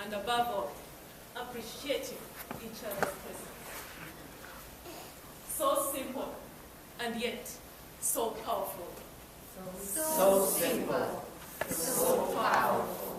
and above all, appreciating each other's presence. So simple, and yet so powerful. So simple, so powerful.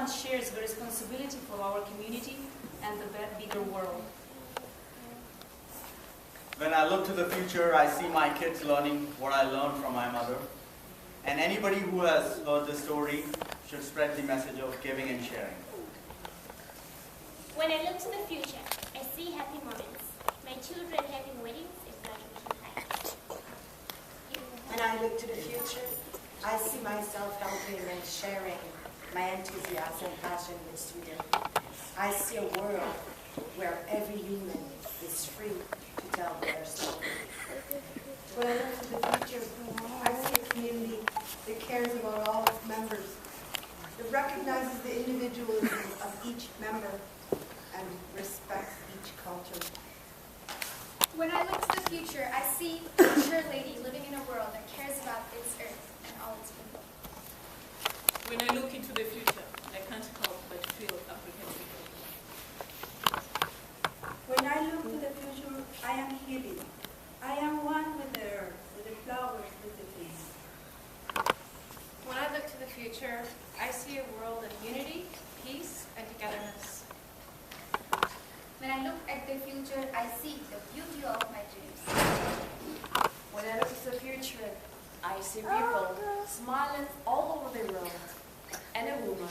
Shares the responsibility for our community and the bigger world. When I look to the future, I see my kids learning what I learned from my mother. And anybody who has heard this story should spread the message of giving and sharing. When I look to the future, I see happy moments. My children having weddings and graduation parties. When I look to the future, I see myself helping and sharing my enthusiasm and passion with students. I see a world where every human is free to tell their story. When I look to the future, I see a community that cares about all its members, that recognizes the individualism of each member and respects each culture. When I look to the future, I see a mature lady living in a world that cares about its earth and all its people. When I look into the future, I can't help but feel apprehensive. When I look to the future, I am healing. I am one with the earth, with the flowers, with the trees. When I look to the future, I see a world of unity, peace, and togetherness. When I look at the future, I see the beauty of my dreams. When I look to the future, I see people smiling all over the world, and a woman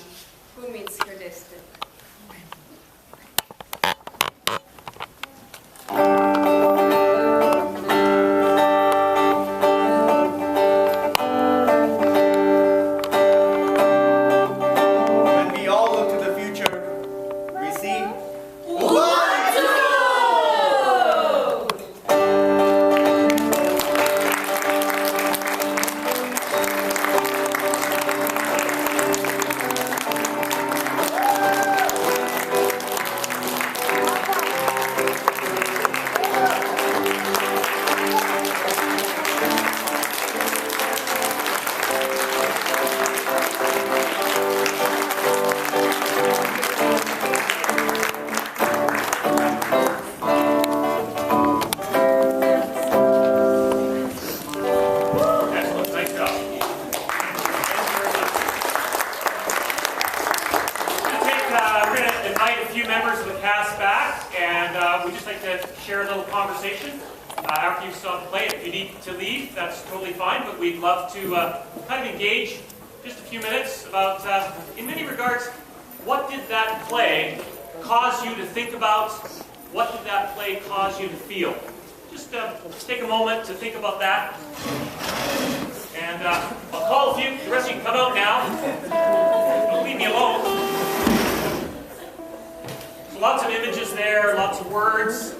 who meets her destiny. When we all look to the future, we see Ubuntu! After you've saw the play, if you need to leave, that's totally fine, but we'd love to kind of engage just a few minutes about, in many regards, what did that play cause you to think about? What did that play cause you to feel? Just take a moment to think about that. And I'll call a few. The rest of you can come out now. Don't leave me alone. So lots of images there, lots of words.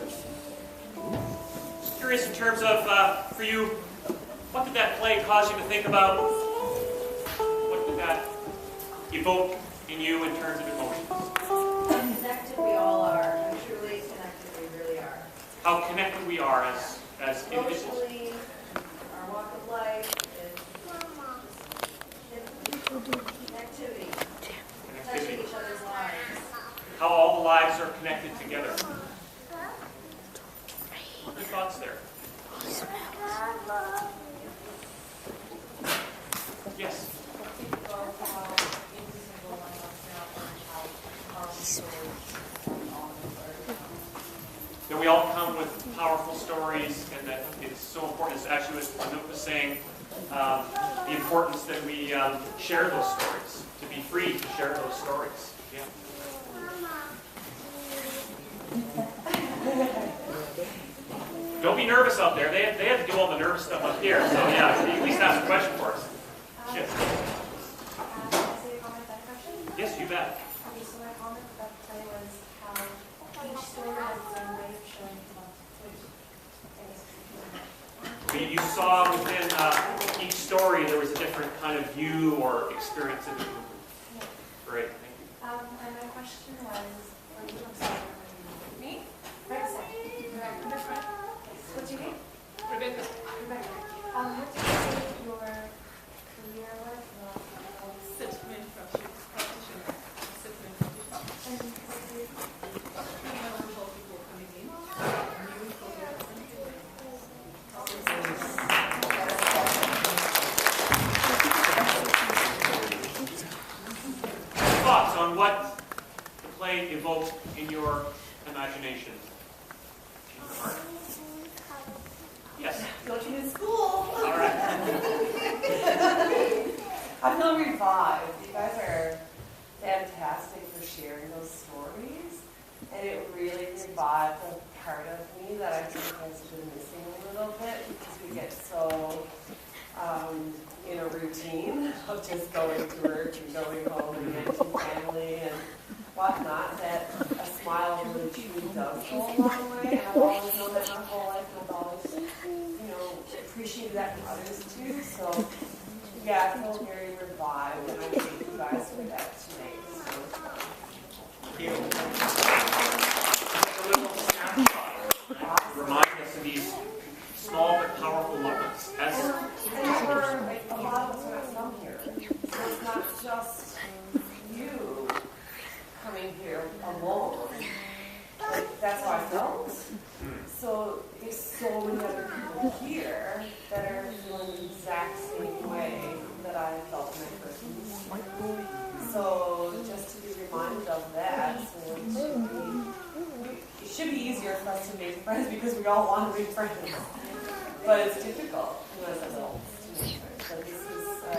Curious in terms of, for you, what did that play cause you to think about? What did that evoke in you in terms of emotions? How connected we all are. How truly connected we really are. How connected we are as individuals. Socially, our walk of life is connectivity. Touching each other's lives. How all the lives are connected together. What are your thoughts there? Yes. That we all come with powerful stories, and that it's so important, as actually what Anoop was saying, the importance that we share those stories, to be free to share those stories. Yeah. Don't be nervous out there. They have to do all the nervous stuff up here. So yeah, at least ask a question for us. Yes. Can I say a comment on that question? Yes, you bet. Okay, so my comment about the play was how each story has its own way of showing love, which I guess You saw within each story there was a different kind of view or experience of the movie. Great, thank you. and my question was, or you, I'm sorry, me? Rebecca. What's your name? Rebecca. Rebecca. What do you say your career was? Settlement practitioner. Settlement practitioner. Multiple people coming in. New programs and Thoughts on what the play evoked in your imagination? In your heart? Yes. Go to new school. All right. I feel revived. You guys are fantastic for sharing those stories. And it really revived a part of me that I think has been missing a little bit because we get so in a routine of just going to work and going home and managing family and whatnot, that a smile really truly does go a long way. And I've always known that my whole life, and I've always, appreciated that from others too. So, yeah, I feel very revived, and I thank you guys for that tonight. A little snapshot. Remind us of these small but powerful moments. Remember, a lot of us are not from here. So it's not just you coming here alone. That's how I felt. So there's so many other people here that are feeling the exact same way that I felt when I first moved. So just to be reminded of that, it should be easier for us to make friends because we all want to make friends. But it's difficult as adults to make friends. So this is a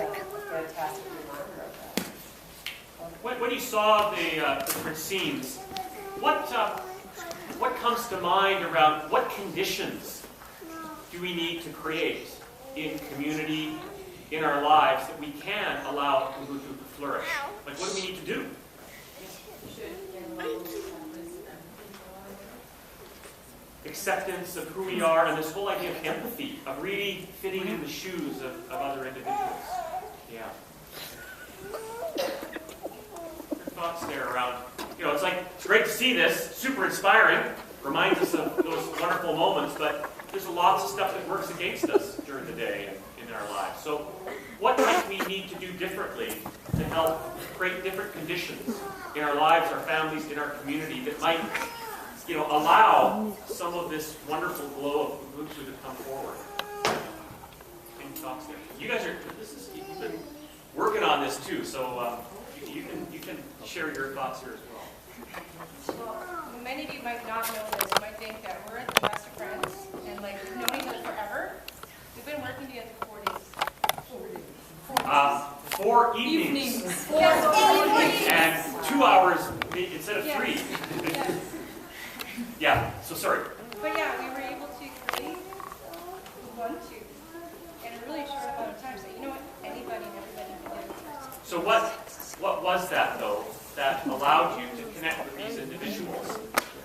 fantastic reminder of that. When you saw the different scenes, what comes to mind around what conditions do we need to create in community, in our lives, that we can allow Ubuntu to flourish? Like, what do we need to do? Acceptance of who we are, and this whole idea of empathy, of really fitting in the shoes of other individuals. Yeah. Your thoughts there around, it's like, it's great to see this, super inspiring, reminds us of those wonderful moments, but there's lots of stuff that works against us during the day in our lives. So what might we need to do differently to help create different conditions in our lives, our families, in our community that might allow some of this wonderful glow of Ubuntu to come forward? Any thoughts there? You guys you've been working on this too, so you can share your thoughts here as well. Well, many of you might not know this. You might think that we're the best of friends and we've known each other forever. We've been working together for 4 days. 4 evenings. 4 evenings. And 2 hours instead of 3. Yes. Yeah, so sorry. But yeah, we were able to create Ubuntu in a really short amount of time. So you know what? Anybody and everybody can do it. So what was that, though, that allowed you to connect with these individuals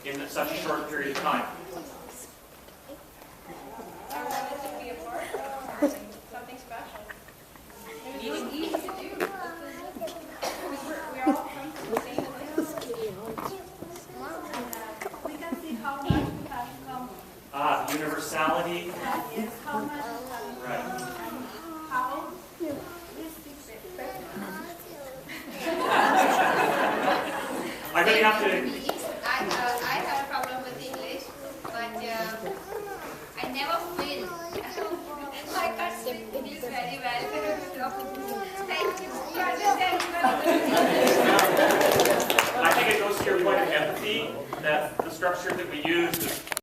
in such a short period of time? I wanted to be a part of something special. It was really easy to do. Because we all come from the same place. We can see how much we have in common. Universality. Yes, how much we have in Right. common. How we speak better. I really have to. I have a problem with English, but I never feel. I can't speak English very well. Thank you. You understand well. I think it goes to your point of empathy, that the structure that we use is